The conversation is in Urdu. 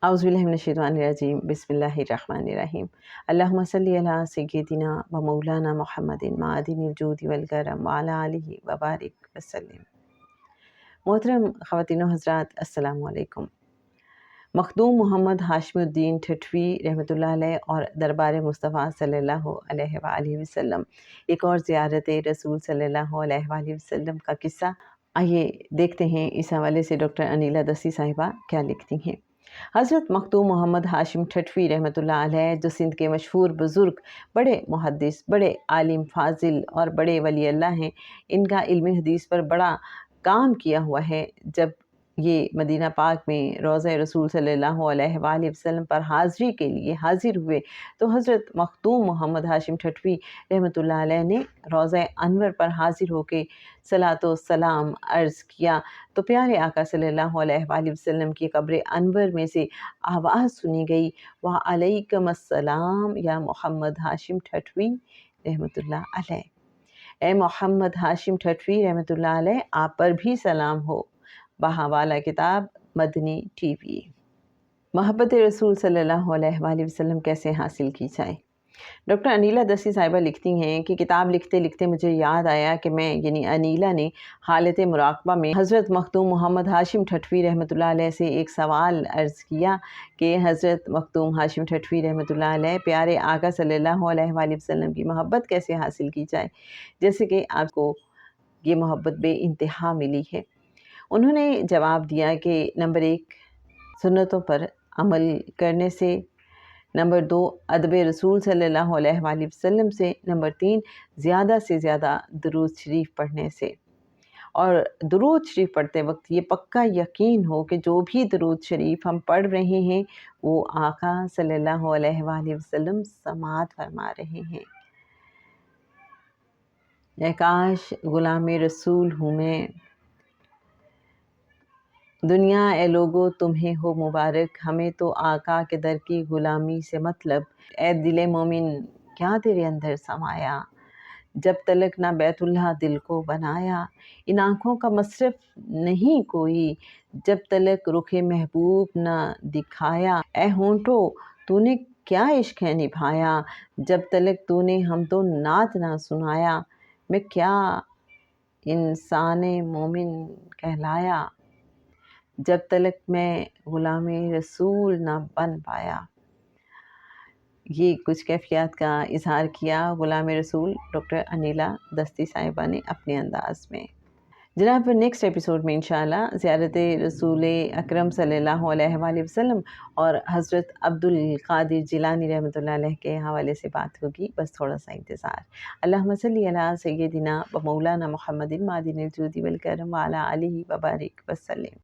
اعوذ باللہ من الشیطان الرجیم بسم اللہ الرحمن الرحیم اللہم صلی علی سیدنا و مولانا محمد معدن الجود والکرم وعلی آلہ وبارک وسلم۔ محترم خواتین و حضرات، السلام علیکم۔ مخدوم محمد ہاشم الدین ٹھٹوی رحمۃ اللہ علیہ اور دربار مصطفیٰ صلی اللہ علیہ وآلہ وسلم ایک اور زیارت رسول صلی اللہ علیہ وآلہ وسلم کا قصہ۔ آئیے دیکھتے ہیں اس حوالے سے ڈاکٹر انیلا دستی صاحبہ کیا لکھتی ہیں۔ حضرت مخدوم محمد ہاشم ٹھٹوی رحمۃ اللہ علیہ، جو سندھ کے مشہور بزرگ، بڑے محدث، بڑے عالم فاضل اور بڑے ولی اللہ ہیں، ان کا علم حدیث پر بڑا کام کیا ہوا ہے۔ جب یہ مدینہ پاک میں روضہ رسول صلی اللہ علیہ وآلہ وسلم پر حاضری کے لیے حاضر ہوئے تو حضرت مخدوم محمد ہاشم ٹھٹوی رحمۃ اللہ علیہ نے روضہ انور پر حاضر ہو کے صلاۃ و سلام عرض کیا تو پیارے آقا صلی اللہ علیہ وآلہ وسلم کی قبر انور میں سے آواز سنی گئی، وعلیکم السلام یا محمد ہاشم ٹھٹوی رحمۃ اللہ علیہ۔ اے محمد ہاشم ٹھٹوی رحمۃ اللہ علیہ، آپ پر بھی سلام ہو۔ بحوالہ کتاب مدنی ٹی وی۔ محبت رسول صلی اللہ علیہ وآلہ وسلم کیسے حاصل کی جائے؟ ڈاکٹر انیلا دستی صاحبہ لکھتی ہیں کہ کتاب لکھتے لکھتے مجھے یاد آیا کہ میں یعنی انیلا نے حالت مراقبہ میں حضرت مخدوم محمد ہاشم ٹھٹوی رحمۃ اللہ علیہ سے ایک سوال عرض کیا کہ حضرت مخدوم ہاشم ٹھٹوی رحمۃ اللہ علیہ، پیارے آقا صلی اللہ علیہ وآلہ وسلم کی محبت کیسے حاصل کی جائے، جیسے کہ آپ کو یہ محبت بے انتہا ملی ہے۔ انہوں نے جواب دیا کہ نمبر 1 سنتوں پر عمل کرنے سے، نمبر 2 ادب رسول صلی اللہ علیہ وآلہ وسلم سے، نمبر 3 زیادہ سے زیادہ درود شریف پڑھنے سے۔ اور درود شریف پڑھتے وقت یہ پکا یقین ہو کہ جو بھی درود شریف ہم پڑھ رہے ہیں وہ آقا صلی اللہ علیہ وآلہ وسلم سماعت فرما رہے ہیں۔ اے کاش غلام رسول ہوں میں، دنیا اے لوگو تمہیں ہو مبارک، ہمیں تو آقا کے در کی غلامی سے مطلب۔ اے دل مومن کیا تیرے اندر سمایا، جب تلک نہ بیت اللہ دل کو بنایا۔ ان آنکھوں کا مصرف نہیں کوئی، جب تلک رخ محبوب نہ دکھایا۔ اے ہونٹوں تو نے کیا عشق ہے نبھایا، جب تلک تو نے حمد و نعت نہ سنایا۔ میں کیا انسان مومن کہلایا، جب تلک میں غلام رسول نہ بن پایا۔ یہ کچھ کیفیات کا اظہار کیا غلام رسول ڈاکٹر انیلا دستی صاحبہ نے اپنے انداز میں۔ جناب نیکسٹ ایپیسوڈ میں انشاءاللہ زیارت رسول اکرم صلی اللہ علیہ وآلہ وسلم اور حضرت عبد القادر جیلانی رحمۃ اللہ علیہ کے حوالے سے بات ہوگی، بس تھوڑا سا انتظار۔ اللہم صلی علی سیدنا و مولانا محمد معدن الجود والکرم وعلی آلہ وبارک وسلم۔